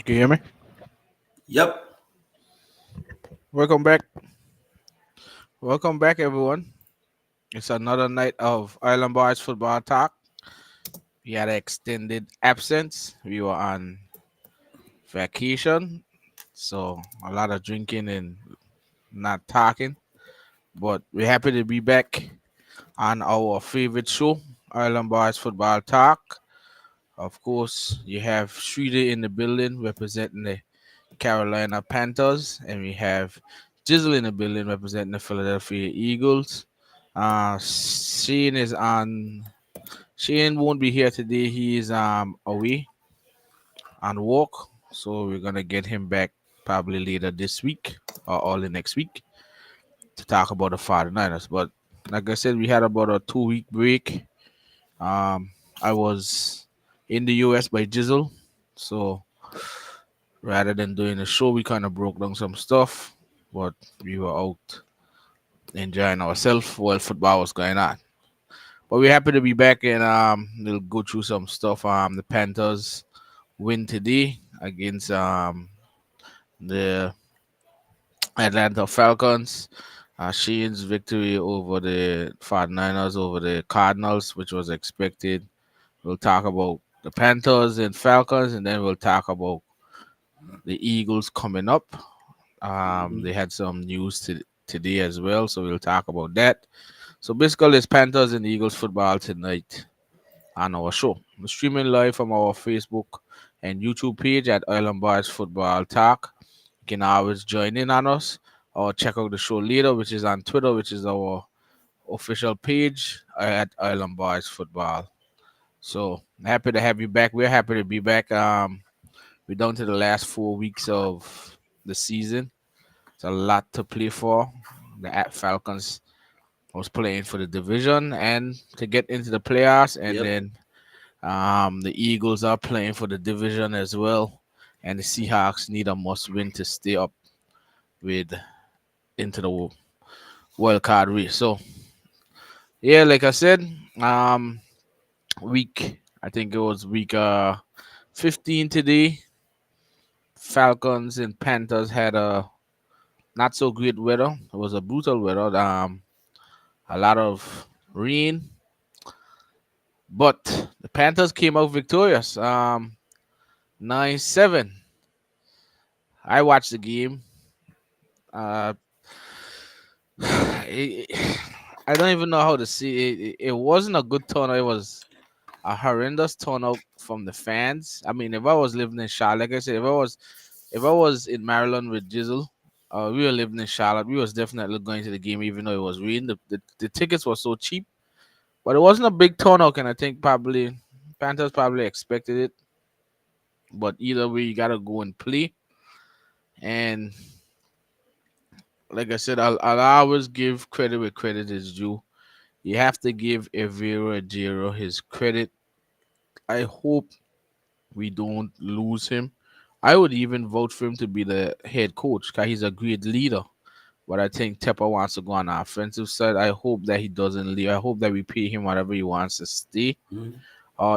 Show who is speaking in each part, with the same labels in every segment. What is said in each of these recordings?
Speaker 1: Can you hear me?
Speaker 2: Yep.
Speaker 1: Welcome back. Welcome back, everyone. It's another night of Island Boys football talk. We had an extended absence. We were on vacation, so a lot of drinking and not talking. But we're happy to be back on our favorite show, Island Boys football talk. Of course, you have Streeter in the building representing the Carolina Panthers, and we have Jizzle in the building representing the Philadelphia Eagles. Shane is on. Shane won't be here today. He is away on walk, so we're gonna get him back probably later this week or early next week to talk about the 49ers. But like I said, we had about a 2 week break. Um, I was in the US by Jizzle, so rather than doing a show, we kind of broke down some stuff, but we were out enjoying ourselves while football was going on. But we're happy to be back and we'll go through some stuff. The Panthers win today against the Atlanta Falcons. Shane's victory over the 49ers over the Cardinals, which was expected. We'll talk about the Panthers and Falcons, and then we'll talk about the Eagles coming up. They
Speaker 2: Mhm.
Speaker 1: had some news today as well, so we'll talk about that. So basically, it's Panthers and Eagles football tonight on our show. We're streaming live from our Facebook and YouTube page at Island Boys Football Talk. You can always join in on us or check out the show later, which is on Twitter, which is our official page at Island Boys Football. So happy to have you back. We're happy to be back. We're down to the last 4 weeks of the season. It's a lot to play for. The Falcons was playing for the division and to get into the playoffs, and
Speaker 2: Yep.
Speaker 1: then the Eagles are playing for the division as well, and the Seahawks need a must win to stay up with into the wild card race. So yeah, like I said, um, week I think it was week 15 today. Falcons and Panthers had a not so great weather. It was a brutal weather. A lot of rain, but the Panthers came out victorious. 9-7. I watched the game. Uh, it, I don't even know how to see it. It wasn't a good turnout. It was a horrendous turnout from the fans. I mean, if I was living in Charlotte, like I said, if I was in Maryland with Jizzle, we were living in Charlotte. We was definitely going to the game, even though it was raining. The tickets were so cheap, but it wasn't a big turnout, and I think probably Panthers probably expected it. But either way, you gotta go and play. And like I said, I'll always give credit where credit is due. You have to give Evero Jiro his credit. I hope we don't lose him. I would even vote for him to be the head coach because he's a great leader. But I think Tepper wants to go on the offensive side. I hope that he doesn't leave. I hope that we pay him whatever he wants to stay.
Speaker 2: Mhm.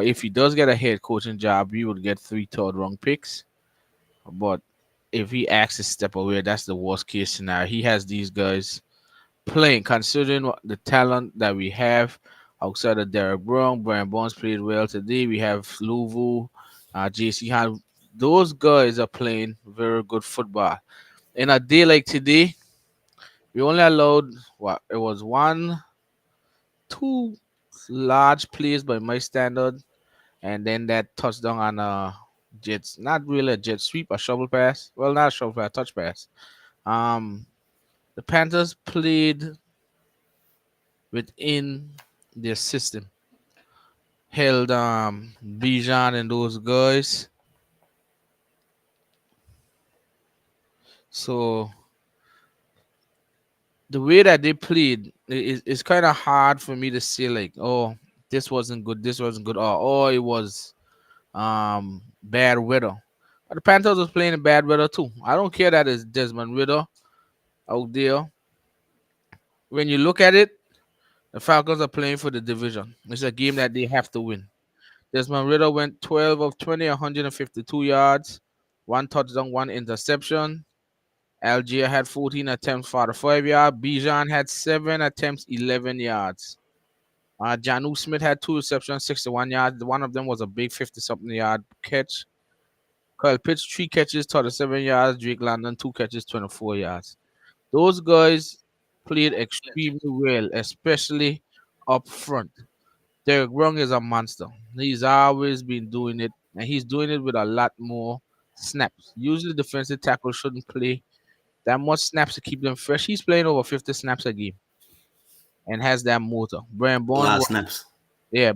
Speaker 1: If he does get a head coaching job, we would get 3 third round picks. But if he acts to step away, that's the worst case scenario. He has these guys playing, considering the talent that we have outside of Derek Brown. Brian Bonds played well today. We have Louvu, JC Han. Those guys are playing very good football. In a day like today, we only allowed what it was two large plays by my standard, and then that touchdown on Jets, not really a jet sweep, a shovel pass. Well, not a shovel pass, touch pass. Um, the Panthers played within their system, held Bijan and those guys. So the way that they played is kind of hard for me to say like, oh, this wasn't good, or oh, it was bad weather. But the Panthers was playing in bad weather too. I don't care that it's Desmond Ritter out there. When you look at it, the Falcons are playing for the division. It's a game that they have to win. Desmond Ritter went 12 of 20, 152 yards. one touchdown, one interception. Algier had 14 attempts for the 5 yard. Bijan had 7 attempts, 11 yards. Janu Smith had 2 receptions, 61 yards. One of them was a big 50 something yard catch. Kyle Pitts, 3 catches, 37 yards. Drake London, 2 catches, 24 yards. Those guys played extremely well, especially up front. Derek Young is a monster. He's always been doing it, and he's doing it with a lot more snaps. Usually, defensive tackles shouldn't play that much snaps to keep them fresh. He's playing over 50 snaps a game and has that motor. Brian
Speaker 2: A
Speaker 1: Bones
Speaker 2: lot of
Speaker 1: was
Speaker 2: snaps.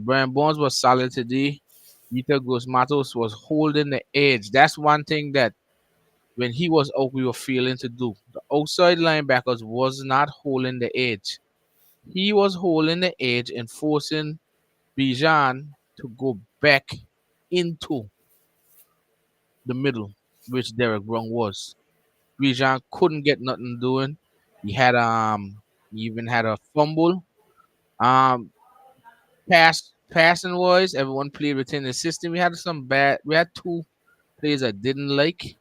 Speaker 1: Brian Bones was solid today. Vita Gross Matos was holding the edge. That's one thing that when he was out, we were failing to do. The outside linebackers was not holding the edge. He was holding the edge and forcing Bijan to go back into the middle, which Derek Brown was. Bijan couldn't get nothing doing. He had he even had a fumble. Um passing wise, everyone played within the system. We had two plays I didn't like.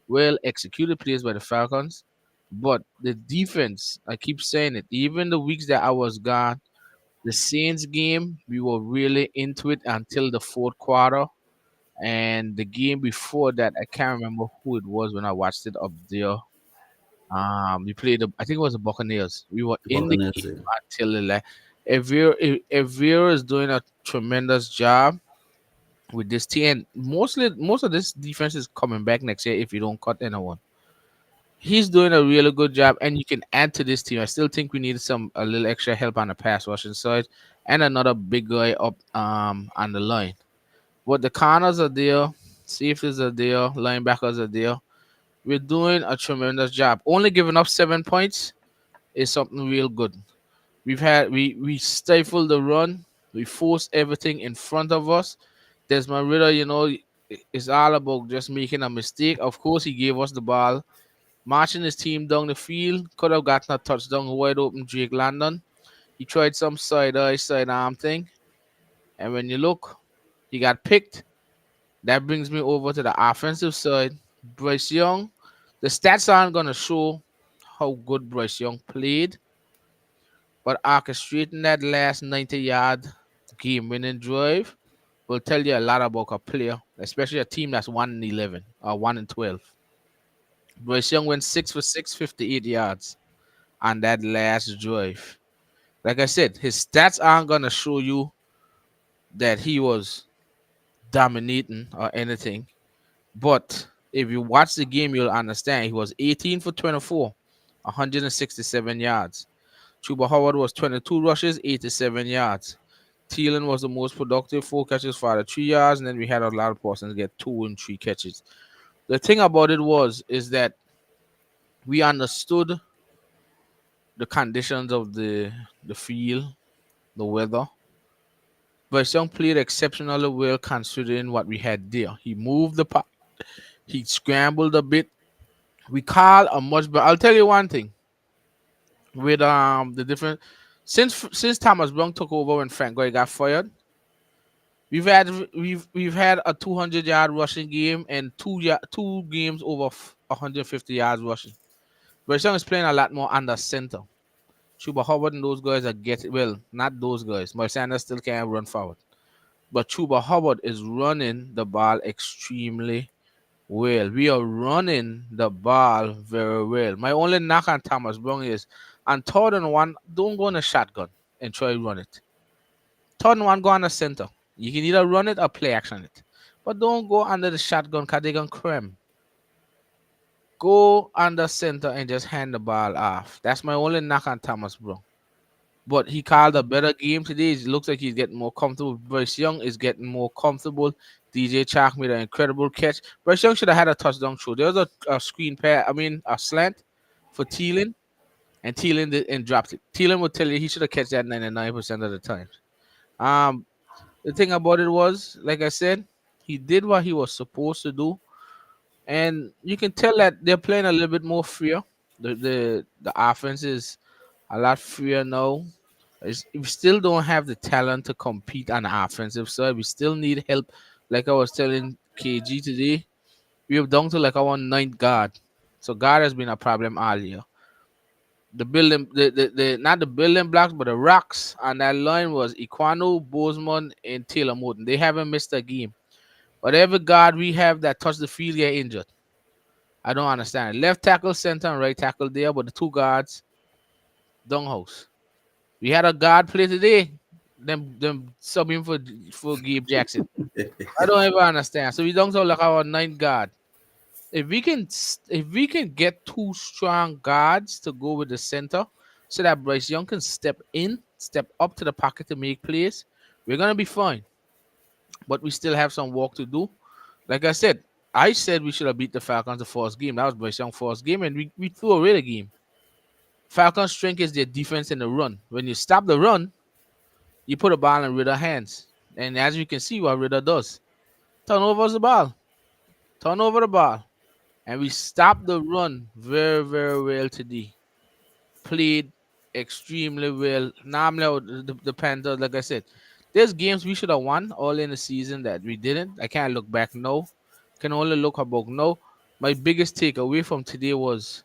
Speaker 1: Well executed plays by the Falcons. But the defense, I keep saying it, even the weeks that I was gone, the Saints game, we were really into it until the fourth quarter. And the game before that, I can't remember who it was when I watched it up there. We played, I think it was the Buccaneers. We were
Speaker 2: The
Speaker 1: in the
Speaker 2: Buccaneers.
Speaker 1: game until the last. Evira is doing a tremendous job with this team. And most of this defense is coming back next year if you don't cut anyone. He's doing a really good job, and you can add to this team. I still think we need a little extra help on the pass rushing side, and another big guy up on the line. But the corners are there, safeties are there, linebackers are there. We're doing a tremendous job. Only giving up 7 points is something real good. We stifled the run. We forced everything in front of us. Desmond Ritter, it's all about just making a mistake. Of course, he gave us the ball, marching his team down the field. Could have gotten a touchdown, wide open Drake London. He tried some side eye, side arm thing, and when you look, he got picked. That brings me over to the offensive side. Bryce Young, the stats aren't gonna show how good Bryce Young played, but orchestrating that last 90-yard game-winning drive will tell you a lot about a player, especially a team that's 1-11 or 1-12. Bryce Young went 6 for 6, 58 yards on that last drive. Like I said, his stats aren't gonna show you that he was dominating or anything. But if you watch the game, you'll understand he was 18 for 24, 167 yards. Chuba Howard was 22 rushes, 87 yards. Thielen was the most productive, 4 catches for the 3 yards, and then we had a lot of persons get 2 and 3 catches. The thing about it is that we understood the conditions of the field, the weather. But Young played exceptionally well considering what we had there. He moved he scrambled a bit. We call a much better. I'll tell you one thing with the different since Thomas Brown took over when Frank Gore got fired. We've had a 200-yard rushing game and two games over 150 yards rushing. Bryce Young is playing a lot more under center. Chuba Hubbard and those guys are getting well, not those guys. Miles Sanders still can't run forward, but Chuba Hubbard is running the ball extremely well. We are running the ball very well. My only knock on Thomas Brown is on 3rd and 1, don't go on a shotgun and try to run it. 3rd and 1, go on the center. You can either run it or play action it. But don't go under the shotgun because they're going to cram. Go under center and just hand the ball off. That's my only knock on Thomas Brown. But he called a better game today. It looks like he's getting more comfortable. Bryce Young is getting more comfortable. DJ Chark made an incredible catch. Bryce Young should have had a touchdown throw. There was a screen pair, a slant for Thielen, and Thielen did, and dropped it. Thielen would tell you he should have catch that 99% of the time. Um, the thing about it was, like I said, he did what he was supposed to do, and you can tell that they're playing a little bit more freer. The offense is a lot freer now. We still don't have the talent to compete on the offensive side. We still need help. Like I was telling KG today, We have down to like our ninth guard. So guard has been a problem all year. The building, the not the building blocks, but the rocks on that line was Iquano, Bozeman, and Taylor Morton. They haven't missed a game. But every guard we have that touch the field get injured. I don't understand. Left tackle, center, and right tackle there, but the two guards, house. We had a guard play today. Them subbing for Gabe Jackson. I don't ever understand. So we don't talk like our ninth guard. If we can get two strong guards to go with the center, so that Bryce Young can step in, step up to the pocket to make plays, we're gonna be fine. But we still have some work to do. Like I said we should have beat the Falcons the first game. That was Bryce Young's first game, and we threw away the game. Falcons' strength is their defense in the run. When you stop the run, you put a ball in Ridder's hands. And as you can see, what Ridder does, turn over the ball, turn over the ball. And we stopped the run very, very well today. Played extremely well. Normally, the Panthers, like I said, there's games we should have won all in the season that we didn't. I can't look back now. Can only look about now. My biggest takeaway from today was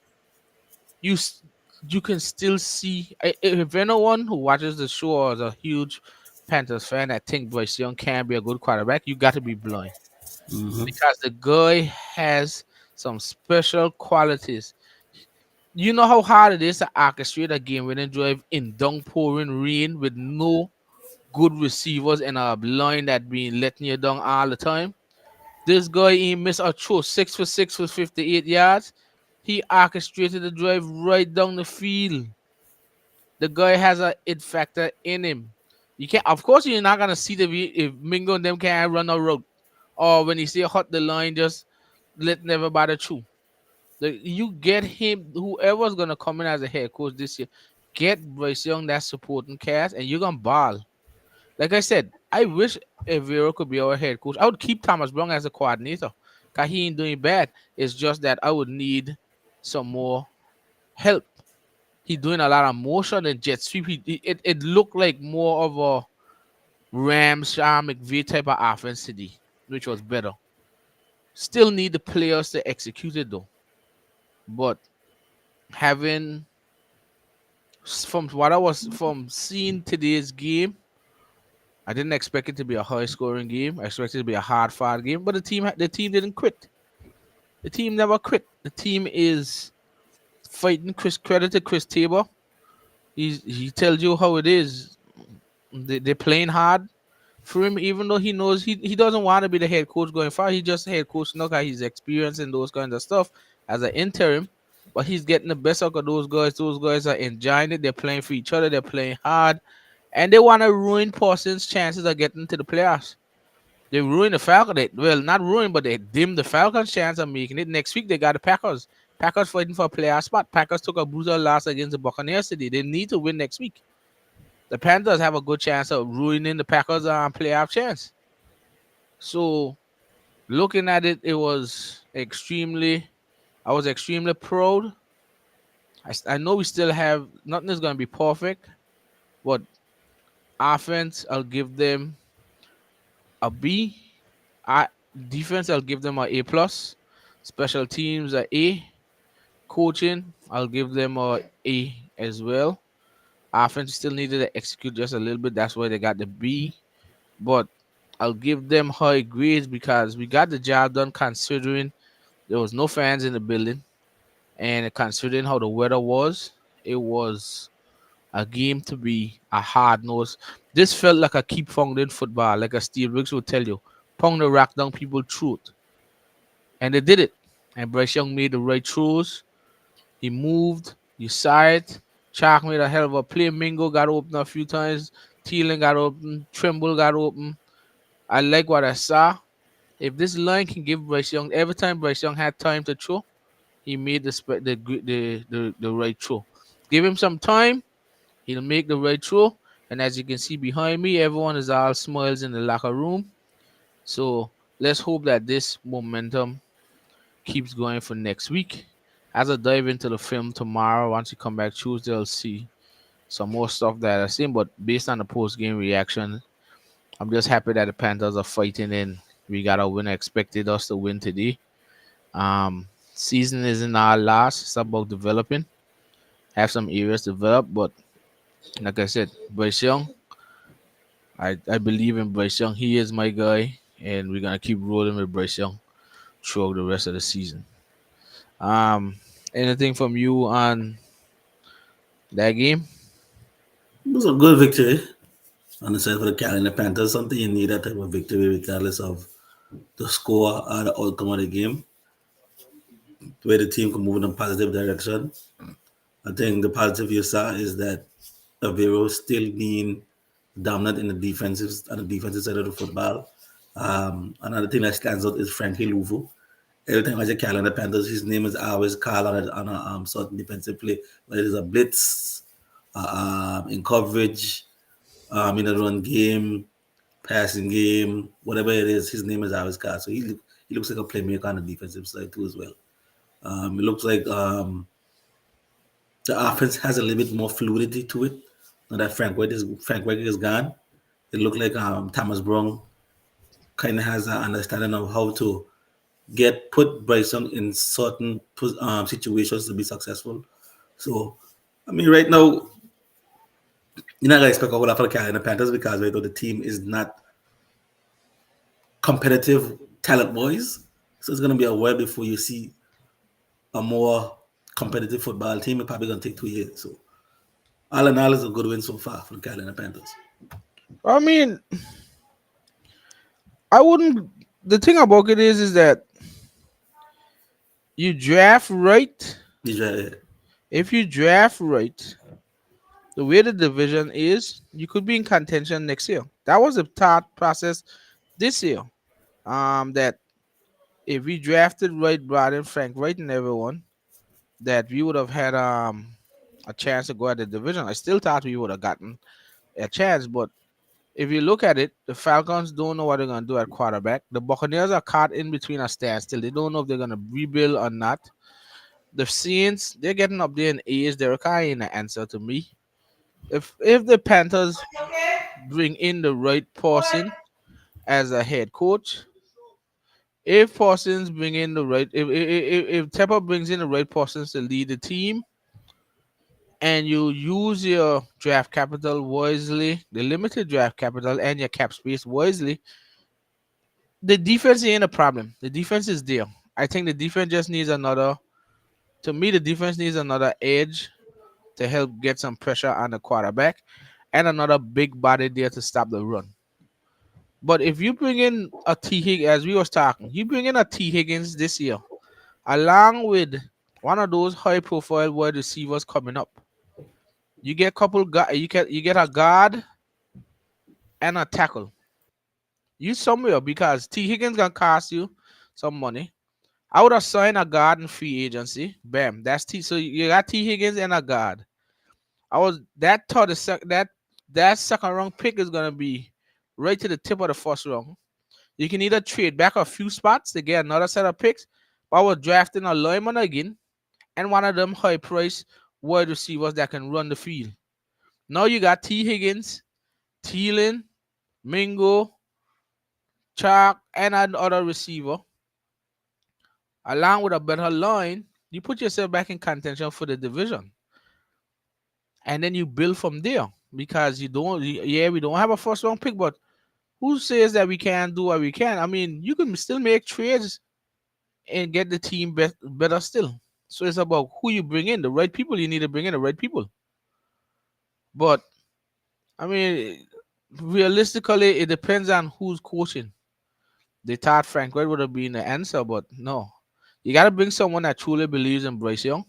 Speaker 1: you s- you can still see if anyone who watches the show or is a huge Panthers fan that think Bryce Young can be a good quarterback, you got to be blind
Speaker 2: Mm-hmm.
Speaker 1: because the guy has some special qualities. You know how hard it is to orchestrate a game winning drive in downpouring rain with no good receivers and a line that being letting you down all the time. This guy he missed a throw 6 for 6 for 58 yards. He orchestrated the drive right down the field. The guy has a it factor in him. You can't, of course, you're not gonna see the if Mingo and them can't run a route, or when you see hot the line, just let never bother through. You get him, whoever's gonna come in as a head coach this year, get Bryce Young that supporting cast, and you're gonna ball. Like I said, I wish Evero could be our head coach. I would keep Thomas Brown as a coordinator, cause he ain't doing bad. It's just that I would need some more help. He doing a lot of motion and jet sweep. It looked like more of a Rams Sean McVay type of offense today, which was better. Still need the players to execute it though. But having from what I was from seeing today's game, I didn't expect it to be a high scoring game. I expected it to be a hard fought game. But the team didn't quit. The team never quit. The team is fighting. Credit to Chris Tabor. He tells you how it is. They're playing hard for him, even though he knows he doesn't want to be the head coach going forward. He just head coach now because he's experiencing those kinds of stuff as an interim. But he's getting the best out of those guys. Those guys are enjoying it. They're playing for each other. They're playing hard. And they want to ruin Parsons' chances of getting to the playoffs. They ruined the Falcons. Well, not ruined, but they dimmed the Falcons' chance of making it. Next week, they got the Packers. Packers fighting for a playoff spot. Packers took a brutal loss against the Buccaneers today. They need to win next week. The Panthers have a good chance of ruining the Packers' playoff chance. So, looking at it, I was extremely proud. I know we still have, nothing is going to be perfect, but offense, I'll give them a B. I, defense, I'll give them a A plus. Special teams, a A. Coaching, I'll give them a A as well. Offense still needed to execute just a little bit. That's why they got the B. But I'll give them high grades because we got the job done considering there was no fans in the building and considering how the weather was, it was a game to be a hard nose. This felt like a keep pounding football, like a Steve Riggs would tell you. Pound the rock down people throat. And they did it. And Bryce Young made the right throws. He moved. You saw it. Chalk made a hell of a play. Mingo got open a few times. Thielen got open. Trimble got open. I like what I saw. If this line can give Bryce Young every time Bryce Young had time to throw, he made the right throw. Give him some time, he'll make the right throw. And as you can see behind me, everyone is all smiles in the locker room. So let's hope that this momentum keeps going for next week. As I dive into the film tomorrow, once you come back Tuesday, I'll see some more stuff that I've seen. But based on the post game reaction, I'm just happy that the Panthers are fighting and we got a win. I expected us to win today. Season isn't our last. It's about developing. Have some areas developed, but like I said, Bryce Young, I believe in Bryce Young. He is my guy, and we're gonna keep rolling with Bryce Young throughout the rest of the season. Um, Anything from you on that game?
Speaker 2: It was a good victory on the side for the Carolina Panthers. Something you need that type of victory, regardless of the score or the outcome of the game, where the team can move in a positive direction. I think the positive you saw is that Avero still being dominant in the defensive side of the football. Another thing that stands out is Frankie Louvu. Every time I see Carolina Panthers, his name is always called on a certain defensive play, whether it's a blitz, in coverage, in a run game, passing game, whatever it is, his name is always called. So he looks like a playmaker on the defensive side too as well. It looks like the offense has a little bit more fluidity to it. Now that Frank White is gone, it looked like Thomas Brown kind of has an understanding of how to get put Bryson in certain situations to be successful. So, I mean, right now you're not gonna expect a whole lot for the Carolina Panthers because right now the team is not competitive talent wise. So it's gonna be a while before you see a more competitive football team. It's probably gonna take 2 years. So all in all, it's a good win so far for the Carolina Panthers.
Speaker 1: I mean, I wouldn't. The thing about it is that you draft right.
Speaker 2: These are
Speaker 1: If you draft right, the way the division is, you could be in contention next year. That was a thought process this year. That if we drafted right, Brad and Frank, right, and everyone, that we would have had a chance to go at the division. I still thought we would have gotten a chance, but if you look at it, the Falcons don't know what they're gonna do at quarterback. The Buccaneers are caught in between a standstill. They don't know if they're gonna rebuild or not. The Saints, they're getting up there in age. They're kind of an answer to me. If the Panthers bring in the right person as a head coach, if Parsons bring in the right, if Tepper brings in the right persons to lead the team, and you use your draft capital wisely, the limited draft capital and your cap space wisely, the defense ain't a problem. The defense is there. I think the defense just needs another. To me, the defense needs another edge to help get some pressure on the quarterback, and another big body there to stop the run. But if you bring in a T Higgins, as we was talking, you bring in a T Higgins this year, along with one of those high profile wide receivers coming up. You get couple you get a guard and a tackle. You somewhere because T Higgins gonna cost you some money. I would have signed a guard in free agency. Bam, that's T. So you got T Higgins and a guard. I was that thought that second round pick is gonna be right to the tip of the first round. You can either trade back a few spots to get another set of picks, or I was drafting a lineman again and one of them high price wide receivers that can run the field. Now you got T Higgins, Thielen, Mingo, Chalk, and another receiver, along with a better line. You put yourself back in contention for the division, and then you build from there. Because you don't, yeah, we don't have a first round pick, but who says that we can't do what we can? I mean, you can still make trades and get the team better still. So it's about who you bring in, the right people. You need to bring in the right people. But I mean, realistically, it depends on who's coaching. They thought Frank White would have been the answer, but no. You got to bring someone that truly believes in Bryce Young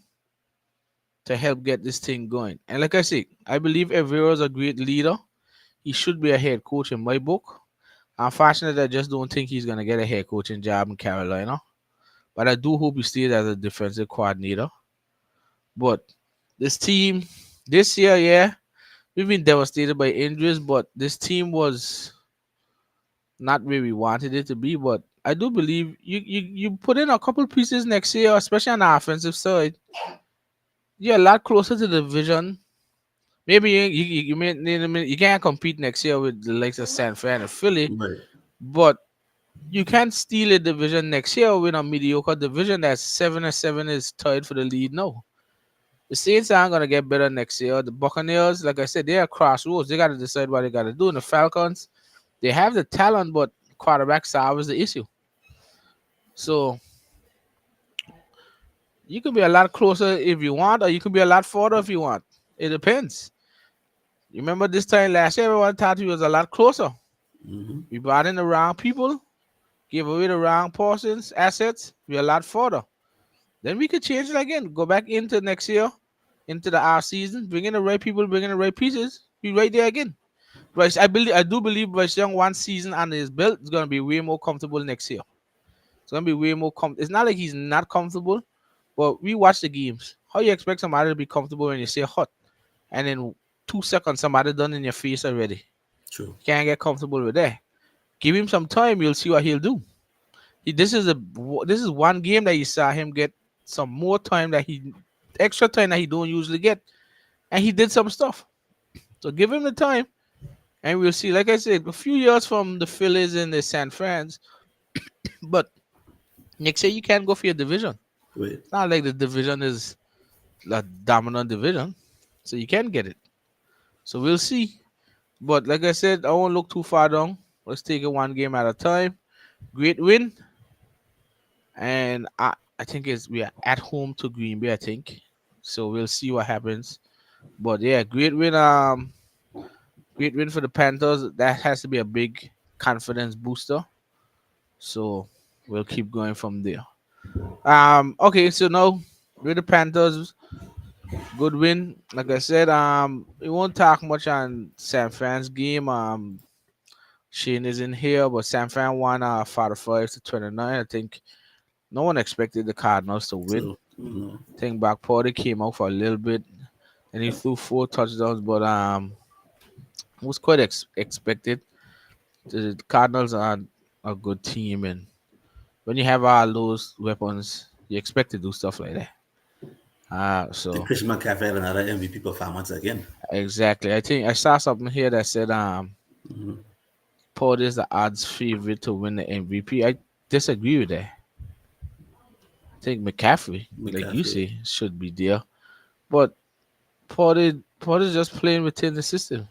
Speaker 1: to help get this thing going. And like I say, I believe Evero is a great leader. He should be a head coach in my book. Unfortunately, I just don't think he's going to get a head coaching job in Carolina. But I do hope he stays as a defensive coordinator. But this team, this year, yeah, we've been devastated by injuries, but this team was not where we wanted it to be. But I do believe you put in a couple pieces next year, especially on the offensive side. You're a lot closer to the division. Maybe you can't compete next year with the likes of San Fran and Philly,
Speaker 2: right.
Speaker 1: but You can't steal a division next year or win a mediocre division that's 7-7 is tied for the lead. No. The Saints aren't gonna get better next year. The Buccaneers, like I said, they're at crossroads. They gotta decide what they gotta do. And the Falcons, they have the talent, but quarterback salve is the issue. So you can be a lot closer if you want, or you can be a lot further if you want. It depends. You remember this time last year, everyone thought he was a lot closer.
Speaker 2: Hmm.
Speaker 1: We brought in the wrong people, gave away the wrong portions, assets. We're a lot further. Then we could change it again. Go back into next year, into the off season, bring in the right people, bring in the right pieces. Be right there again. Bryce, I do believe Bryce Young one season under his belt is gonna be way more comfortable next year. It's gonna be way more It's not like he's not comfortable, but we watch the games. How you expect somebody to be comfortable when you say hot, and in 2 seconds somebody done in your face already?
Speaker 2: True.
Speaker 1: You can't get comfortable with that. Give him some time, you'll see what he'll do. This is one game that you saw him get some more time that he extra time that he don't usually get, and he did some stuff. So give him the time, and we'll see. Like I said, a few years from the Phillies and the San Frans, but next year you can't go for your division.
Speaker 2: Wait.
Speaker 1: It's not like the division is a dominant division, so you can get it. So we'll see. But like I said, I won't look too far down. Let's take it one game at a time. Great win, and I think we are at home to Green Bay. I think so. We'll see what happens. But yeah, great win. Great win for the Panthers. That has to be a big confidence booster. So we'll keep going from there. Okay, so now with the Panthers, good win. Like I said, we won't talk much on San Fran's game. Shane is in here, but San Fran won 45-29. I think no one expected the Cardinals to win.
Speaker 2: So, no.
Speaker 1: I think Back Porter came out for a little bit and he threw 4 touchdowns, but it was quite expected. The Cardinals are a good team, and when you have all those weapons, you expect to do stuff like that.
Speaker 2: The
Speaker 1: So
Speaker 2: Chris McCaffrey had another MVP performance again.
Speaker 1: exactly. I think I saw something here that said
Speaker 2: Hmm.
Speaker 1: Porter is the odds favorite to win the MVP. I disagree with that. I think McCaffrey, like you
Speaker 2: McCaffrey.
Speaker 1: say, should be there. But Porter's just playing within the system.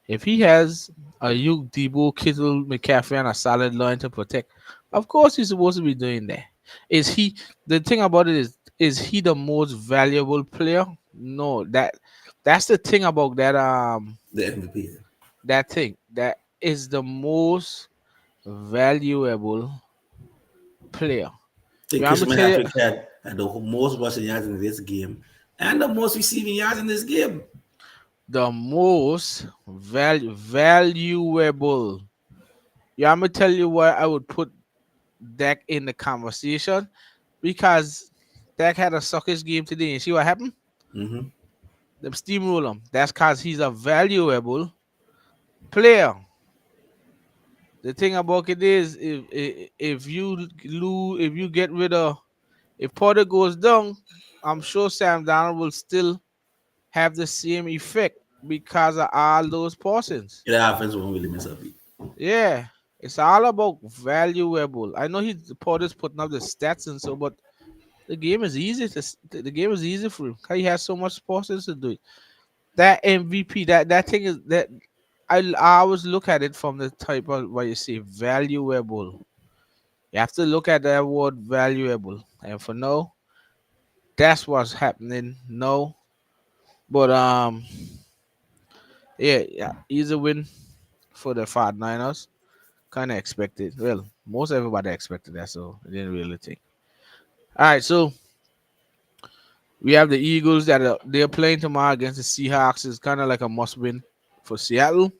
Speaker 1: If he has a Duke, Debo, Kittle, McCaffrey, and a solid line to protect, of course he's supposed to be doing that. Is he? The thing about it is he the most valuable player? No, that's the thing about
Speaker 2: The MVP.
Speaker 1: that thing that is the most valuable player.
Speaker 2: I think
Speaker 1: You want
Speaker 2: Chris
Speaker 1: me to tell you
Speaker 2: McCaffrey had the most rushing yards in this game and the most receiving yards in this game.
Speaker 1: the most valuable? You want me to tell you why I would put Dak in the conversation? Because Dak had a suckish game today. And see what happened?
Speaker 2: Hmm.
Speaker 1: Them steamroll him. That's because he's a valuable player. The thing about it is, if you lose, if you get rid of, if Porter goes down, I'm sure Sam Donald will still have the same effect because of all those portions.
Speaker 2: The offense won't really miss a beat.
Speaker 1: Yeah, it's all about valuable. I know Porter's putting up the stats and so, but the game is easy the game is easy for him. 'Cause he has so much portions to do it. That MVP, that thing is that I always look at it from the type of what you say valuable. You have to look at that word valuable. And for now, that's what's happening. No. But yeah, easy win for the Five Niners. Kinda expected. Well, most everybody expected that, so I didn't really think. Alright, so we have the Eagles they're playing tomorrow against the Seahawks. It's kind of like a must win for Seattle.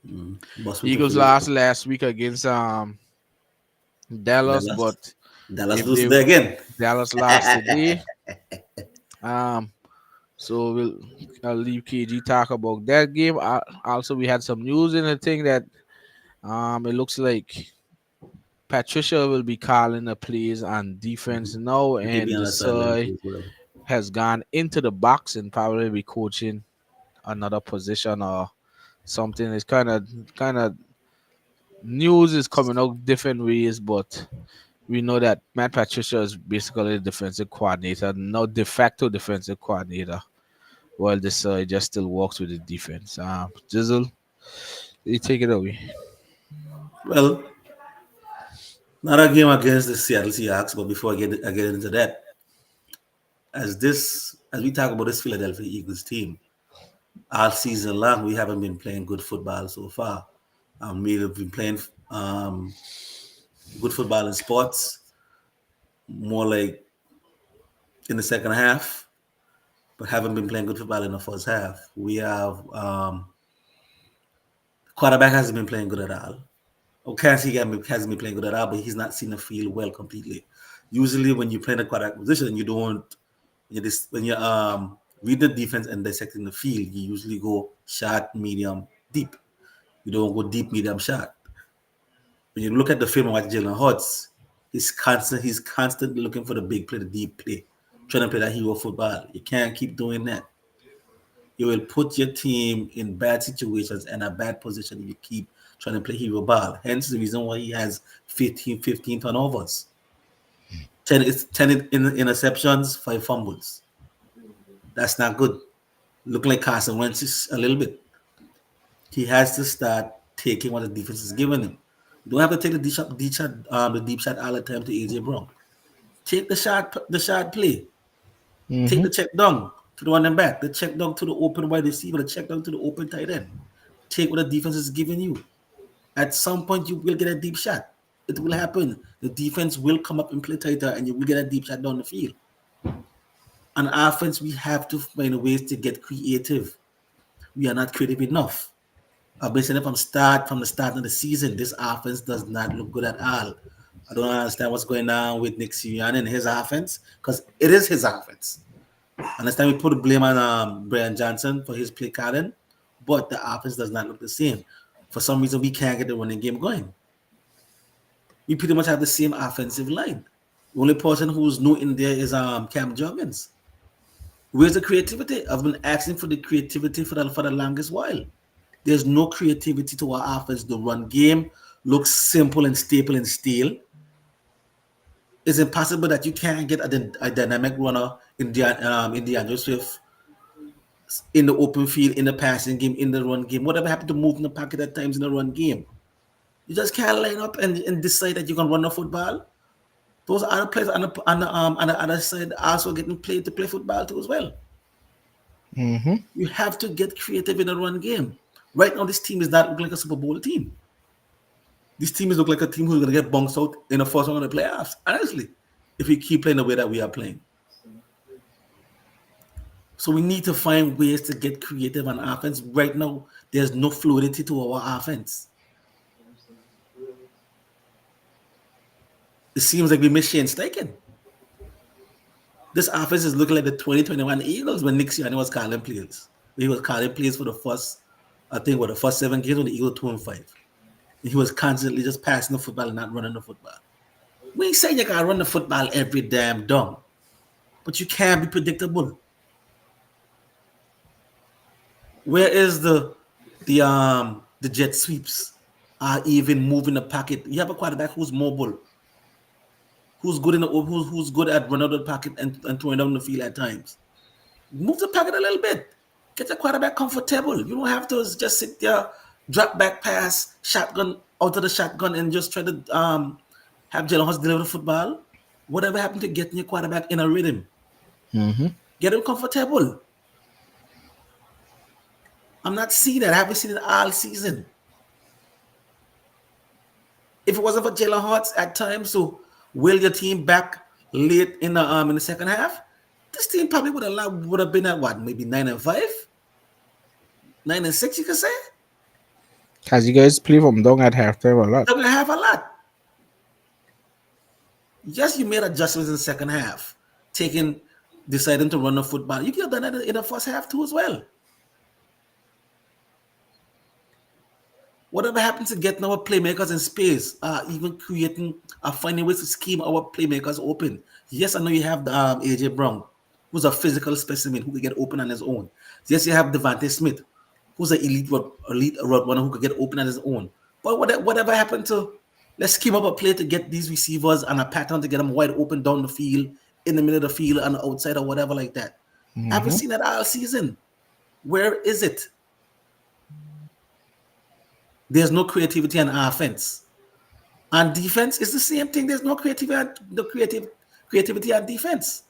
Speaker 2: Boston for
Speaker 1: Eagles
Speaker 2: Philly.
Speaker 1: lost last week against Dallas,
Speaker 2: Dallas.
Speaker 1: but
Speaker 2: Dallas
Speaker 1: if
Speaker 2: lose
Speaker 1: they
Speaker 2: today again.
Speaker 1: Dallas lost today, um, so I'll leave KG talk about that game. Also, we had some news in the thing that it looks like Patricia will be calling the plays on defense
Speaker 2: Mhm.
Speaker 1: now,
Speaker 2: Maybe
Speaker 1: and
Speaker 2: on
Speaker 1: the
Speaker 2: the sideline
Speaker 1: Desai
Speaker 2: too as well.
Speaker 1: has gone into the box and probably be coaching another position or something. It's kind of News is coming out different ways, but we know that Matt Patricia is basically the defensive coordinator, now de facto defensive coordinator, while this just still works with the defense. Jizzle, you take it away.
Speaker 2: Well, not a game against the Seattle Seahawks, but before I get into that, as we talk about this Philadelphia Eagles team, all season long we haven't been playing good football so far. We have been playing um, good football in sports, more like in the second half, but haven't been playing good football in the first half. We have quarterback hasn't been playing good at all. Okay, he hasn't been playing good at all, but he's not seen the field well completely. Usually, when you play in a quarterback position, you don't when you read the defense and dissecting the field, you usually go short, medium, deep. You don't go deep, medium, short. When you look at the film and watch Jalen Hurts, he's constantly looking for the big play, the deep play, trying to play that hero football. You can't keep doing that. You will put your team in bad situations and a bad position if you keep trying to play hero ball. Hence the reason why he has 15 turnovers. 10 interceptions, 5 fumbles. That's not good. Looking like Carson Wentz is a little bit. He has to start taking what the defense is giving him. You don't have to take the deep shot all the time to AJ Brown. Take the shot play. Take
Speaker 1: Mm-hmm.
Speaker 2: the check down to the running back, the check down to the open wide receiver, the check down to the open tight end. Take what the defense is giving you. At some point, you will get a deep shot. It will happen. The defense will come up and play tighter, and you will get a deep shot down the field. On offense, we have to find ways to get creative. We are not creative enough. I've been saying it from the start of the season. This offense does not look good at all. I don't understand what's going on with Nick Sirianni and his offense because it is his offense. I understand we put the blame on Brian Johnson for his play calling, but the offense does not look the same. For some reason, we can't get the running game going. We pretty much have the same offensive line. The only person who's new in there is Cam Joggins. Where's the creativity? I've been asking for the creativity for the longest while. There's no creativity to our offense. The run game looks simple and staple and stale. It's impossible that you can't get a dynamic runner in DeAndre Swift in the open field, in the passing game, in the run game. Whatever happened to moving the pocket at times in the run game? You just can't line up and decide that you can run the football. Those other players on the other side also getting played to play football too as well.
Speaker 1: Mm-hmm.
Speaker 2: You have to get creative in the run game. Right now, this team is not looking like a Super Bowl team. This team is look like a team who's going to get bounced out in the first round of the playoffs. Honestly, if we keep playing the way that we are playing, so we need to find ways to get creative on offense. Right now, there's no fluidity to our offense. It seems like we miss Shane Steichen. This offense is looking like the 2021 Eagles when Nick Sirianni was calling plays. He was calling plays for the first, I think, the first 7 games when the Eagles 2-5. And he was constantly just passing the football and not running the football. We ain't saying you gotta run the football every damn down, but you can't be predictable. Where is the jet sweeps? Even moving the pocket. You have a quarterback who's mobile, who's good who's good at running out of the pocket and throwing down the field at times. Move the pocket a little bit. Get the quarterback comfortable. You don't have to just sit there, drop back pass, shotgun out of the shotgun, and just try to have Jalen Hurts deliver the football. Whatever happened to getting your quarterback in a rhythm?
Speaker 1: Mm-hmm.
Speaker 2: Get him comfortable. I'm not seeing that. I haven't seen it all season. If it wasn't for Jalen Hurts at times to will your team back late in the second half, this team probably would have been at what, maybe 9-5, 9-6, you could say.
Speaker 1: Cause you guys play from down at halftime a lot.
Speaker 2: They're gonna have a lot. Yes, you made adjustments in the second half, deciding to run the football. You could have done that in the first half too as well. Whatever happens to getting our playmakers in space, even finding ways to scheme our playmakers open. Yes, I know you have AJ Brown, who's a physical specimen who can get open on his own. Yes, you have Devontae Smith, who's an elite road runner who could get open on his own. But whatever happened to let's scheme up a play to get these receivers and a pattern to get them wide open down the field, in the middle of the field, and the outside or whatever like that. I haven't
Speaker 1: Mm-hmm.
Speaker 2: seen that all season. Where is it? There's no creativity on offense. On defense, it's the same thing. There's no creativity on defense.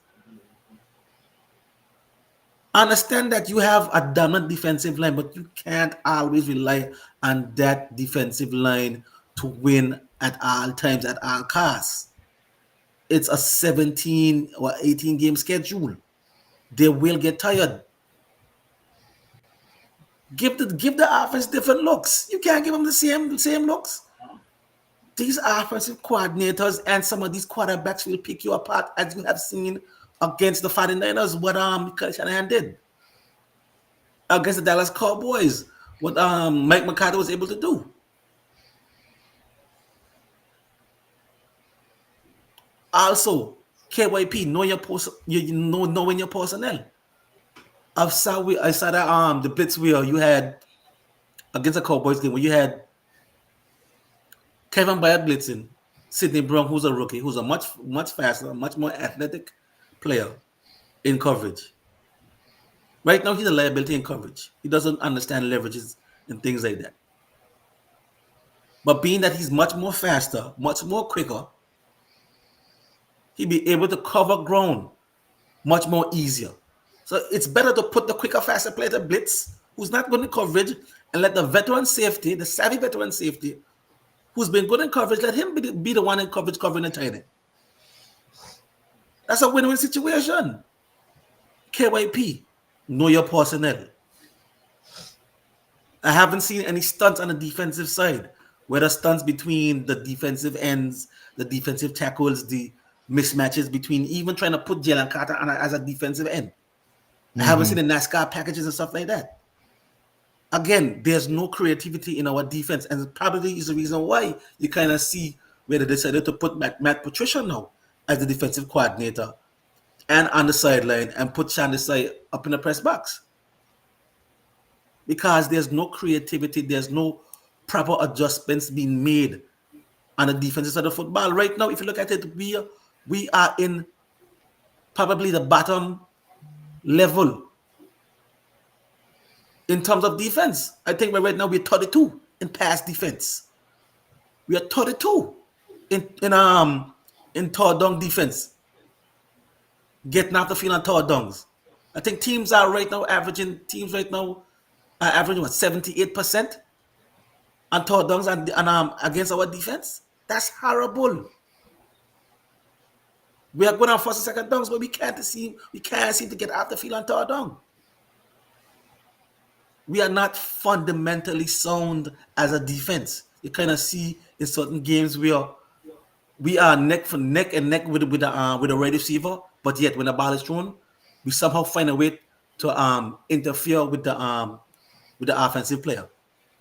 Speaker 2: Understand that you have a dominant defensive line, but you can't always rely on that defensive line to win at all times, at all costs. It's a 17 or 18 game schedule. They will get tired. Give the offense different looks. You can't give them the same looks. These offensive coordinators and some of these quarterbacks will pick you apart, as you have seen against the 49ers, what Kyle Shanahan did against the Dallas Cowboys, what Mike McCarthy was able to do. Also, KYP, knowing your personnel. I saw that the blitz wheel you had against the Cowboys game where you had Kevin Byard blitzing, Sidney Brown, who's a rookie, who's a much faster, much more athletic player in coverage. Right now, he's a liability in coverage. He doesn't understand leverages and things like that. But being that he's much more faster, much more quicker, he'll be able to cover ground much more easier. So it's better to put the quicker, faster player to blitz, who's not good in coverage, and let the veteran safety, the savvy veteran safety, who's been good in coverage, let him be the one in coverage covering the tight end. That's a win-win situation. KYP, know your personnel. I haven't seen any stunts on the defensive side, whether stunts between the defensive ends, the defensive tackles, the mismatches between even trying to put Jalen Carter on as a defensive end. I haven't
Speaker 1: Mm-hmm.
Speaker 2: seen the NASCAR packages and stuff like that. Again, there's no creativity in our defense, and it probably is the reason why you kind of see where they decided to put Matt Patricia now as the defensive coordinator and on the sideline and put Sean Desai up in the press box. Because there's no creativity, there's no proper adjustments being made on the defensive side of football. Right now, if you look at it, we are in probably the bottom level in terms of defense. I think right now we're 32 in pass defense. We are 32 in third down defense, getting off the field on third downs. I think teams right now are averaging what 78% on third downs and against our defense. That's horrible. We are going on first and second downs, but we can't seem to get off the field on third down. We are not fundamentally sound as a defense. You kind of see in certain games where we are neck and neck with a wide receiver, but yet when the ball is thrown, we somehow find a way to interfere with the offensive player.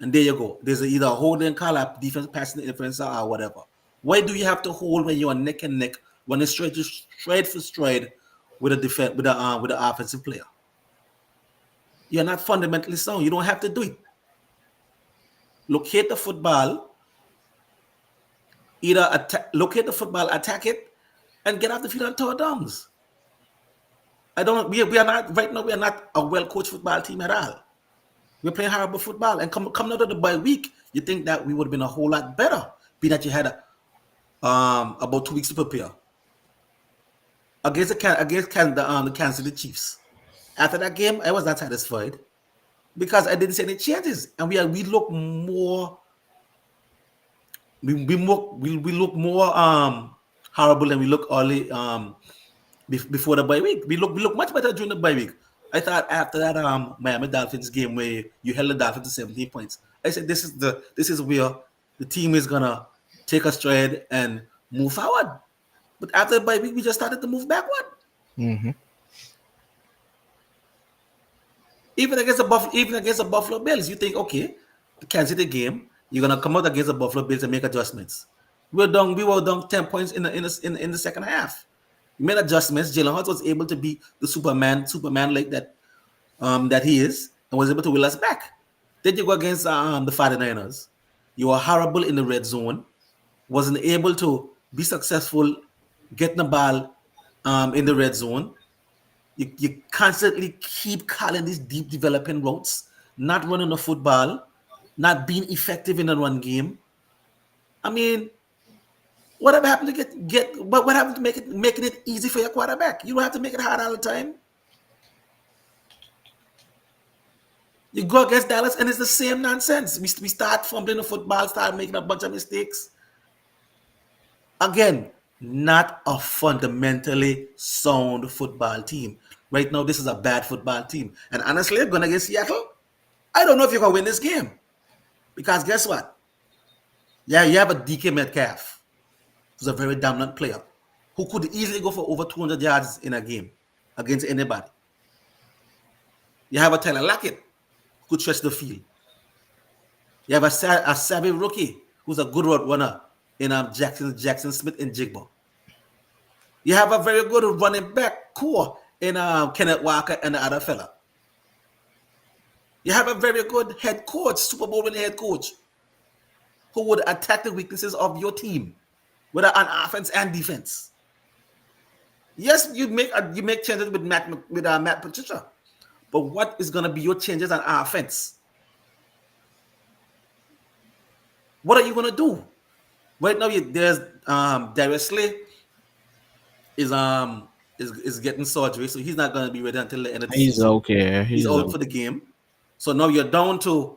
Speaker 2: And there you go. There's either a holding call up, defense passing interference or whatever. Why do you have to hold when you are neck and neck when it's straight for stride with the offensive player? You're not fundamentally sound. You don't have to do it. Locate the football, locate the football, attack it, and get off the field on third downs. We are not right now. We are not a well coached football team at all. We're playing horrible football, and coming out of the bye week, you think that we would have been a whole lot better, being that you had about 2 weeks to prepare against the Kansas City Chiefs. After that game, I was not satisfied because I didn't see any changes, and we look more we look more horrible than we look early before the bye week. We look much better during the bye week. I thought after that Miami Dolphins game where you held the Dolphins to 17 points, I said this is where the team is gonna take a stride and move forward. But after the bye week, we just started to move backward.
Speaker 1: Mm-hmm.
Speaker 2: Even against the Buffalo Bills, you think, okay, the Kansas City game, you're gonna come out against the Buffalo Bills and make adjustments. We were down 10 points in the second half. We made adjustments. Jalen Hurts was able to be the Superman like that he is, and was able to will us back. Then you go against the 49ers. You were horrible in the red zone. Wasn't able to be successful getting the ball in the red zone. You constantly keep calling these deep developing routes, not running the football, not being effective in the run game. I mean, whatever happened to what happened to making it easy for your quarterback? You don't have to make it hard all the time. You go against Dallas and it's the same nonsense. We start fumbling the football, start making a bunch of mistakes. Again, not a fundamentally sound football team. Right now, this is a bad football team. And honestly, going against Seattle, I don't know if you're going to win this game. Because guess what? Yeah, you have a DK Metcalf, who's a very dominant player, who could easily go for over 200 yards in a game against anybody. You have a Tyler Lockett, who could stretch the field. You have a savvy rookie, who's a good road runner in Jackson Smith and Jigba. You have a very good running back core in Kenneth Walker and the other fella. You have a very good head coach, Super Bowl winning head coach, who would attack the weaknesses of your team, whether on offense and defense. Yes, you make changes with Matt Patricia, but what is going to be your changes on offense? What are you going to do? Right now, there's Darius Slay is getting surgery, so he's not going to be ready until the end of the
Speaker 1: He's
Speaker 2: season.
Speaker 1: okay.
Speaker 2: He's out for the game. So now you're down to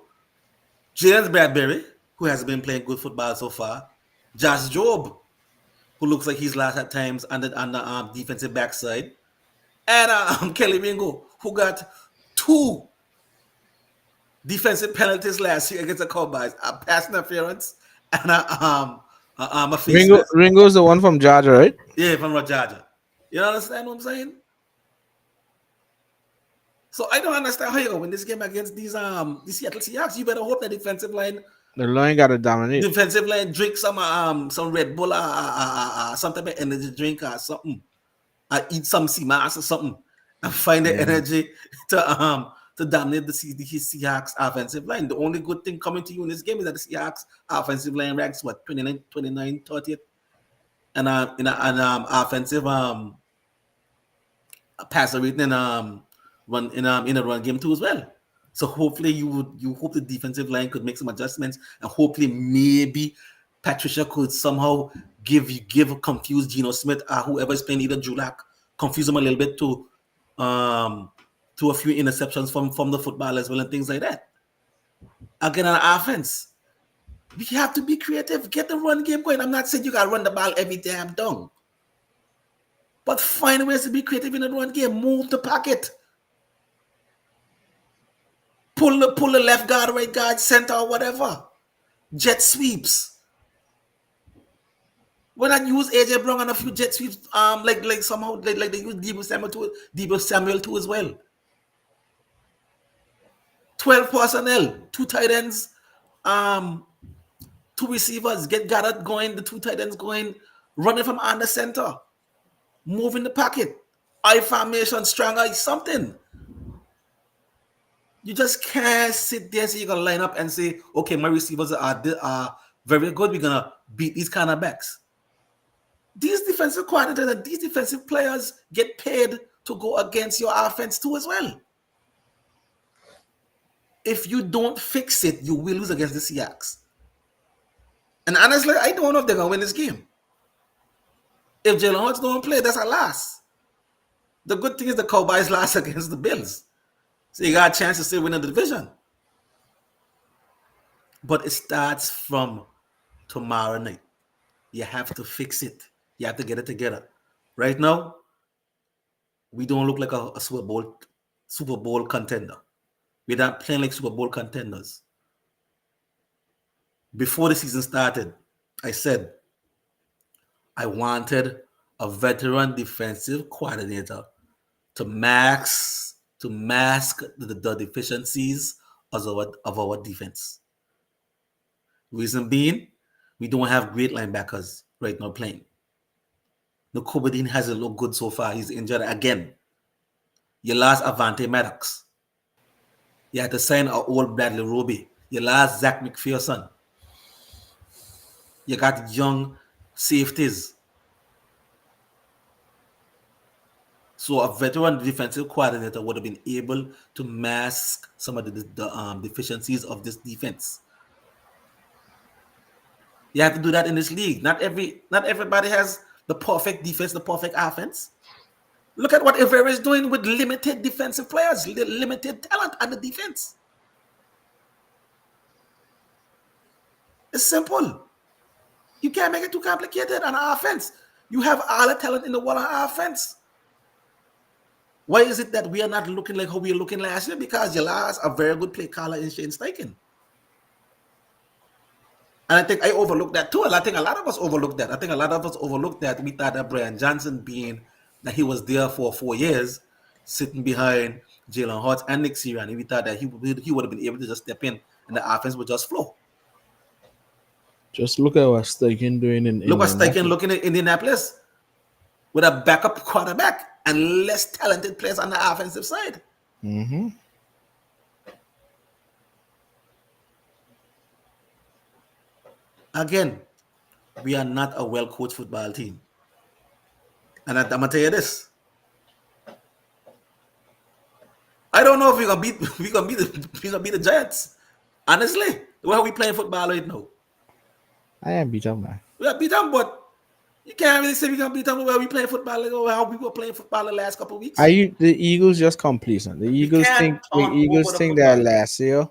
Speaker 2: James Bradbury, who has been playing good football so far. Josh Jobe, who looks like he's lost at times on the defensive backside. And Kelly Mingo, who got 2 defensive penalties last year against the Cowboys. A pass interference and a face mask.
Speaker 1: Ringo's the one from Georgia, right?
Speaker 2: Yeah, from Georgia. You understand what I'm saying? So I don't understand how you win this game against these Seattle Seahawks. You better hope that
Speaker 1: The line got to dominate.
Speaker 2: defensive line drink some Red Bull some type of energy drink or something. Eat some sea mass or something and find the energy to dominate the Seahawks offensive line. The only good thing coming to you in this game is that the Seahawks offensive line ranks 29, 30th, and in an offensive passer rating and run in a run game too as well. So hopefully you hope the defensive line could make some adjustments, and hopefully maybe Patricia could somehow give confuse Geno Smith or whoever is playing, either Julak, confuse them a little bit to a few interceptions from the football as well and things like that. Again, on offense, we have to be creative. Get the run game going. I'm not saying you gotta run the ball every damn down, but find ways to be creative in the run game. Move the pocket. Pull the left guard, right guard, center, or whatever. Jet sweeps. Why not use AJ Brown on a few jet sweeps? Like somehow like they use Debo Samuel too as well. 12 personnel, 2 tight ends, 2 receivers. Get Goddard going, the 2 tight ends going, running from under center, moving the pocket, I formation, stronger, something. You just can't sit there so you're gonna line up and say, okay, my receivers are very good. We're gonna beat these kind of backs. These defensive coordinators and these defensive players get paid to go against your offense too as well. If you don't fix it, you will lose against the Seahawks. And honestly, I don't know if they're gonna win this game. If Jalen Hurts don't play, that's a loss. The good thing is the Cowboys lost against the Bills. So you got a chance to still win the division. But it starts from tomorrow night. You have to fix it. You have to get it together. Right now, we don't look like a Super Bowl contender. We're not playing like Super Bowl contenders. Before the season started, I said I wanted a veteran defensive coordinator to mask the deficiencies of our defense. Reason being, we don't have great linebackers right now playing. Nicobedin hasn't looked good so far. He's injured again. You lost Avante Maddox. You had to sign our old Bradley Roby. You lost Zach McPherson. You got young safeties. So a veteran defensive coordinator would have been able to mask some of the deficiencies of this defense. You have to do that in this league. Not everybody has the perfect defense, the perfect offense. Look at what Rivera is doing with limited defensive players, limited talent on the defense. It's simple. You can't make it too complicated on offense. You have all the talent in the world on offense. Why is it that we are not looking like how we were looking last year? Because you lost a very good play caller in Shane Steichen. And I think I overlooked that too. I think a lot of us overlooked that. I think a lot of us overlooked that. We thought that Brian Johnson being that he was there for 4 years, sitting behind Jalen Hurts and Nick Sirianni, we thought that he would have been able to just step in and the offense would just flow.
Speaker 1: Just look at what Steichen doing in
Speaker 2: Look what Steichen
Speaker 1: Indianapolis.
Speaker 2: looking at Indianapolis with a backup quarterback and less talented players on the offensive side.
Speaker 1: Mm-hmm.
Speaker 2: Again, we are not a well-coached football team. And I'm gonna tell you this. I don't know if we're gonna beat the Giants. Honestly, the way we playing football right now.
Speaker 1: I am beat up, man.
Speaker 2: We got beat them, but you can't really say we're gonna beat them the way we playing football, like how we were playing football the last couple of weeks.
Speaker 1: The Eagles just complacent.
Speaker 2: We can't
Speaker 1: The
Speaker 2: turn over
Speaker 1: Eagles
Speaker 2: the
Speaker 1: think that
Speaker 2: football.
Speaker 1: last year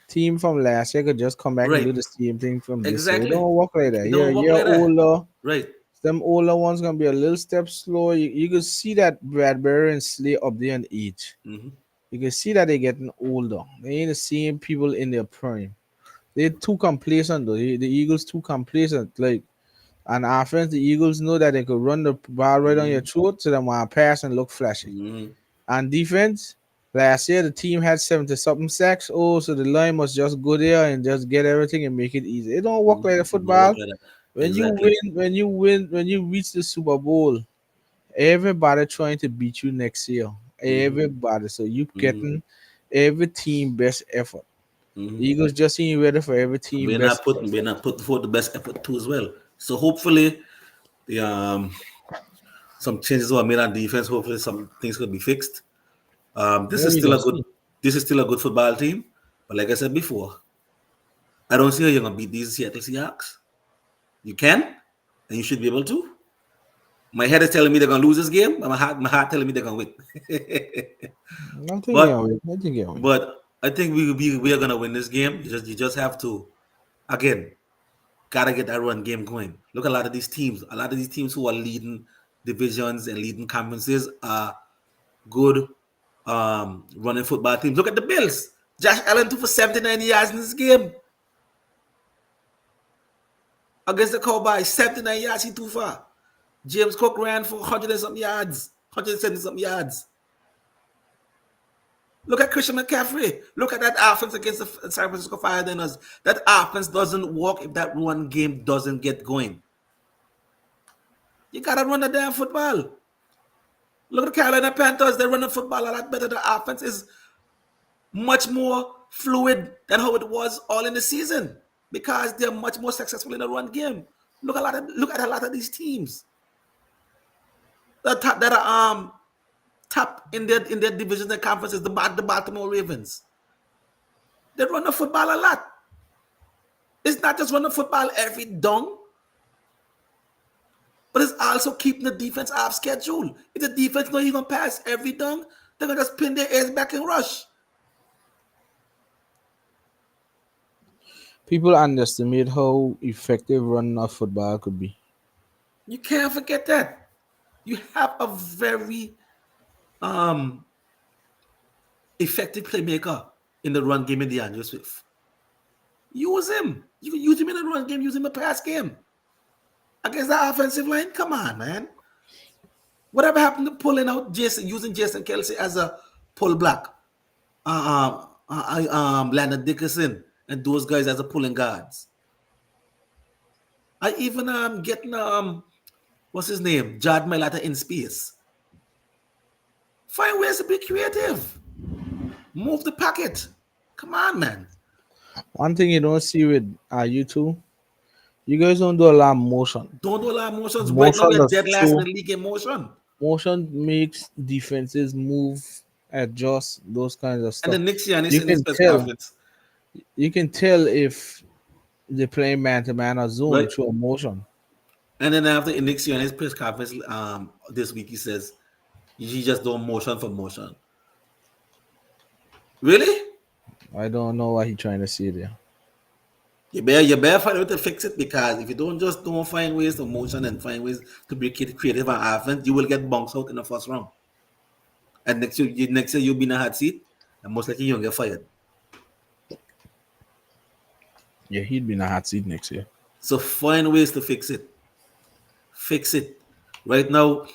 Speaker 1: team from last year could just come back and
Speaker 2: Right.
Speaker 1: do the same thing from this year. It
Speaker 2: Exactly.
Speaker 1: don't work like that.
Speaker 2: It don't work
Speaker 1: You're
Speaker 2: like that.
Speaker 1: older.
Speaker 2: Right.
Speaker 1: Them older ones gonna be a little step slower. You can see that Bradbury and Slay up there in age.
Speaker 2: Mm-hmm.
Speaker 1: You can see that they're getting older. They ain't the same people in their prime. They're too complacent though. The Eagles too complacent. Like on offense, the Eagles know that they could run the ball right on your
Speaker 2: Mm-hmm.
Speaker 1: throat so they want to pass and look flashy.
Speaker 2: Mm-hmm.
Speaker 1: On defense, last year the team had 70 something sacks. Oh, so the line must just go there and just get everything and make it easy. It don't work like the
Speaker 2: It don't work
Speaker 1: football.
Speaker 2: like that.
Speaker 1: When you
Speaker 2: Exactly.
Speaker 1: win, when you reach the Super Bowl, everybody trying to beat you next year.
Speaker 2: Mm-hmm.
Speaker 1: Everybody. So you
Speaker 2: Mm-hmm.
Speaker 1: getting every team best effort.
Speaker 2: Mm-hmm.
Speaker 1: The Eagles just ain't ready for every team best effort.
Speaker 2: We're not putting forth the best effort too as well. So hopefully the some changes were made on defense. Hopefully some things could be fixed.
Speaker 1: Yeah, we gonna see.
Speaker 2: This is still a good football team. But like I said before, I don't see how you're gonna beat these Seattle Seahawks. You can, and you should be able to. My head is telling me they're gonna lose this game, but my heart telling me they're gonna win.
Speaker 1: I'm thinking
Speaker 2: but
Speaker 1: of it. I think of it.
Speaker 2: but I think we are gonna win this game. You just have to again gotta get that run game going. Look at a lot of these teams. A lot of these teams who are leading divisions and leading conferences are good running football teams. Look at the Bills. Josh Allen threw for 79 yards in this game against the Cowboys. 79 yards he threw for. James Cook ran for 100 and some yards, 170 some yards. Look at Christian McCaffrey. Look at that offense against the San Francisco 49ers. That offense doesn't work if that run game doesn't get going. You gotta run the damn football. Look at the Carolina Panthers. They're running football a lot better. The offense is much more fluid than how it was all in the season because they're much more successful in the run game. Look at a lot of these teams that are top in their divisions and conferences. The Baltimore Ravens. They run the football a lot. It's not just running football every down, but it's also keeping the defense off schedule. If the defense know you're gonna pass every down, they're gonna just pin their ears back and rush.
Speaker 1: People underestimate how effective running a football could be.
Speaker 2: You can't forget that. You have a very um effective playmaker in the run game in DeAndre Swift. Use him. You can use him in the run game, use him in the pass game. Against the offensive line, come on, man. Whatever happened to pulling out using Jason Kelsey as a pull block? Landon Dickerson and those guys as a pulling guards. I even getting what's his name? Jad Mailata in space. Find ways to be creative. Move the pocket. Come on, man.
Speaker 1: One thing you don't see with you two, You guys don't do a lot of motion.
Speaker 2: Don't do a lot of motions. Right now,
Speaker 1: Motion
Speaker 2: we're
Speaker 1: does
Speaker 2: dead last in
Speaker 1: show.
Speaker 2: the league in motion.
Speaker 1: Motion makes defenses move, adjust, those kinds of
Speaker 2: And
Speaker 1: stuff.
Speaker 2: then next year, and
Speaker 1: You
Speaker 2: in his
Speaker 1: can
Speaker 2: press
Speaker 1: tell.
Speaker 2: conference,
Speaker 1: You can tell if they're playing man to man or zone
Speaker 2: right?
Speaker 1: through motion.
Speaker 2: And then after in next year, in his press conference this week, he says he just don't motion for motion. Really?
Speaker 1: I don't know what he's trying to say there.
Speaker 2: You better find a way to fix it because if you don't find ways to motion and find ways to be creative and offense, you will get bounced out in the first round. And next year you'll be in a hot seat, and most likely you'll get fired.
Speaker 1: Yeah, he'd be in a hot seat next year.
Speaker 2: So find ways to fix it. Fix it. Right now,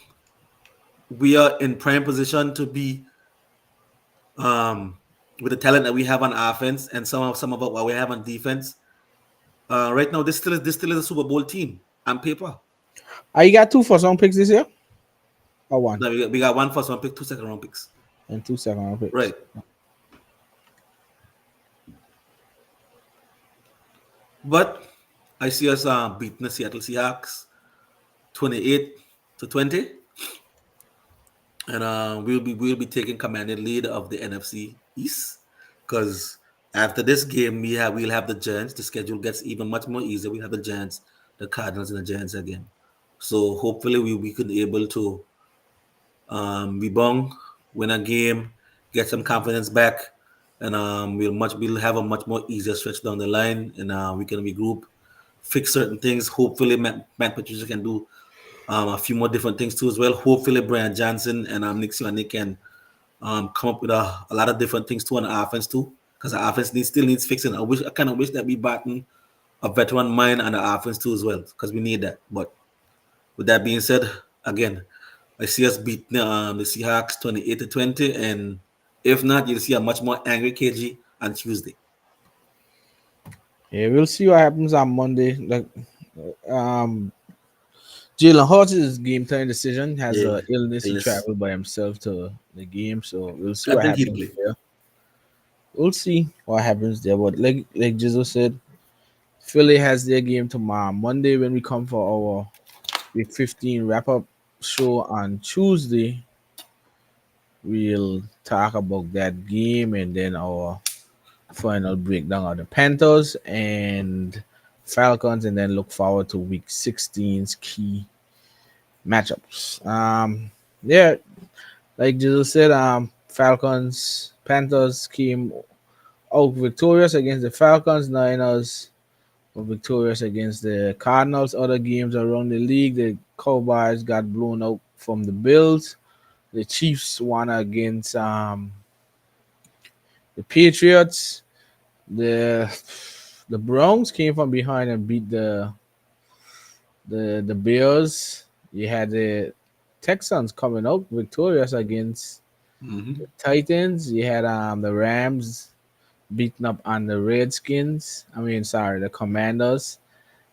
Speaker 2: we are in prime position to be um with the talent that we have on offense and some of what we have on defense. Right now, this still is a Super Bowl team on paper.
Speaker 1: You got two first round picks this year? Or one?
Speaker 2: Now we got one first round pick, two second round picks.
Speaker 1: And two second round picks.
Speaker 2: Right. But I see us beating the Seattle Seahawks 28-20. And we'll be taking commanded lead of the NFC East because after this game we'll have the Giants. The schedule gets even much more easier. We have the Giants, the Cardinals, and the Giants again. So hopefully we could be able to rebound, win a game, get some confidence back, and we'll have a much more easier stretch down the line, and we can regroup, fix certain things. Hopefully Matt Patricia can do a few more different things too as well. Hopefully Brian Johnson and Nick Sirianni can come up with a lot of different things too on the offense too, because the offense still needs fixing. I kind of wish that we brought in a veteran mind on the offense too as well, because we need that. But with that being said, again, I see us beat the Seahawks 28-20, and if not, you'll see a much more angry KG on Tuesday.
Speaker 1: Yeah, we'll see what happens on Monday. Like, um, Jalen Hurts' game time decision has
Speaker 2: Yeah,
Speaker 1: a illness. He
Speaker 2: illness.
Speaker 1: traveled by himself to the game, so we'll see
Speaker 2: I
Speaker 1: what
Speaker 2: think he'll
Speaker 1: happens
Speaker 2: play.
Speaker 1: there. We'll see what happens there. But like Jesus said, Philly has their game tomorrow. Monday when we come for our Week 15 wrap up show on Tuesday, we'll talk about that game and then our final breakdown of the Panthers and Falcons, and then look forward to Week 16's key matchups. Yeah, like Jesus said, Falcons Panthers came out victorious against the Falcons. Niners were victorious against the Cardinals. Other games around the league, the Cowboys got blown out from the Bills. The Chiefs won against the Patriots. The the Browns came from behind and beat the Bears. You had the Texans coming out victorious against
Speaker 2: Mm-hmm.
Speaker 1: Titans. You had the Rams beating up on the Redskins. I mean, sorry, the Commanders.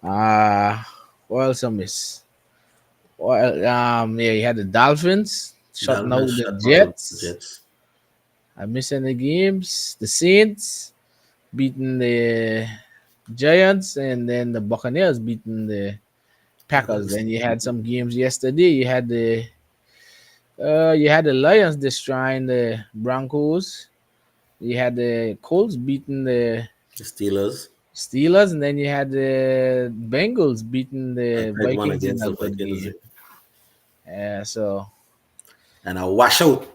Speaker 1: Uh what else I miss? Well, yeah, you had the Dolphins shutting
Speaker 2: Dalvin
Speaker 1: out
Speaker 2: has
Speaker 1: the
Speaker 2: shut out the
Speaker 1: Jets.
Speaker 2: Jets.
Speaker 1: I missing the games. The Saints beating the Giants, and then the Buccaneers beating the Packers.
Speaker 2: Packers.
Speaker 1: Then you had some games yesterday. You had the Lions destroying the Broncos. You had the Colts beating the
Speaker 2: The Steelers.
Speaker 1: Steelers, and then you had the Bengals beating
Speaker 2: A
Speaker 1: the
Speaker 2: tight one
Speaker 1: Vikings in
Speaker 2: against
Speaker 1: a
Speaker 2: the
Speaker 1: good
Speaker 2: Vikings.
Speaker 1: game. Yeah, so
Speaker 2: And a washout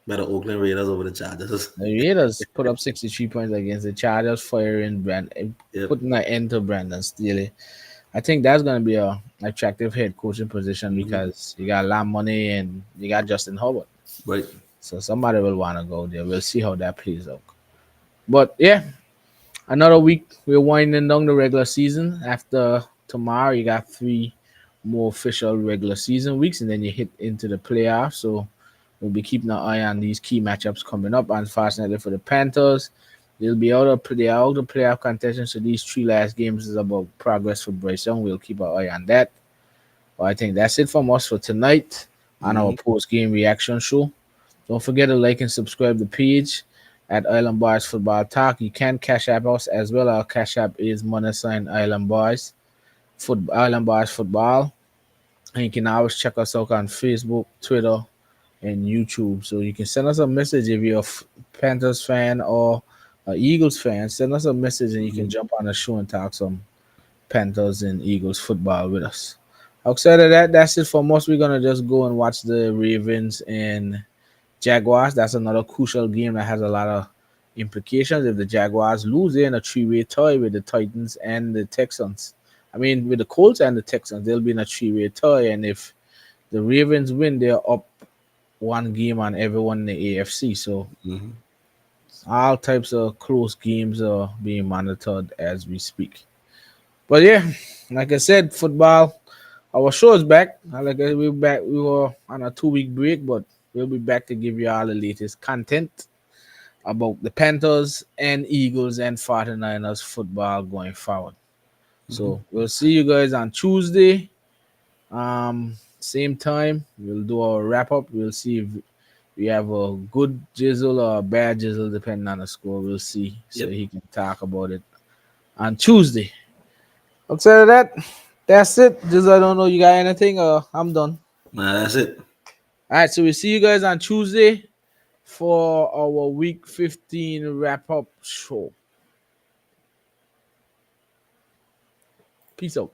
Speaker 2: by the Oakland Raiders over the Chargers.
Speaker 1: the Raiders put up 63 points against the Chargers,
Speaker 2: Yep.
Speaker 1: putting an end to Brandon Staley. I think that's going to be a attractive head coaching position
Speaker 2: Mm-hmm.
Speaker 1: because you got a lot of money and you got Justin Herbert.
Speaker 2: Right.
Speaker 1: So somebody will want to go there. We'll see how that plays out. But yeah, another week we're winding down the regular season. After tomorrow, you got three more official regular season weeks, and then you hit into the playoffs. So we'll be keeping an eye on these key matchups coming up. Unfortunately for the Panthers, they're out of playoff contention. So these three last games is about progress for Bryce Young. We'll keep our eye on that. But I think that's it from us for tonight on our
Speaker 2: Mm-hmm.
Speaker 1: post game reaction show. Don't forget to like and subscribe the page at Island Boys Football Talk. You can cash app us as well. Our cash app is money sign Island Boys Island Boys Football. And you can always check us out on Facebook, Twitter, and YouTube. So you can send us a message if you're a Panthers fan or a Eagles fan. Send us a message and you can
Speaker 2: Mhm.
Speaker 1: jump on the show and talk some Panthers and Eagles football with us. Outside of that, that's it for us. We're gonna just go and watch the Ravens and Jaguars. That's another crucial game that has a lot of implications. If the Jaguars lose, they're in a three-way tie with the Titans and the Texans. I mean, with the Colts and the Texans, they'll be in a three-way tie. And if the Ravens win, they're up one game on everyone in the AFC. So
Speaker 2: Mhm.
Speaker 1: all types of close games are being monitored as we speak. But yeah, like I said, football. Our show is back. Like we're back. We were on a 2 week break, but we'll be back to give you all the latest content about the Panthers and Eagles and 49ers football going forward.
Speaker 2: Mhm.
Speaker 1: So we'll see you guys on Tuesday. Same time. We'll do our wrap up. We'll see if we have a good jizzle or a bad jizzle depending on the score. We'll see. So
Speaker 2: Yep.
Speaker 1: he can talk about it on Tuesday. Outside of that, that's it. Jizzle, I don't know. You got anything? I'm done.
Speaker 2: That's it.
Speaker 1: All right. So we see you guys on Tuesday for our week 15 wrap up show. Peace out.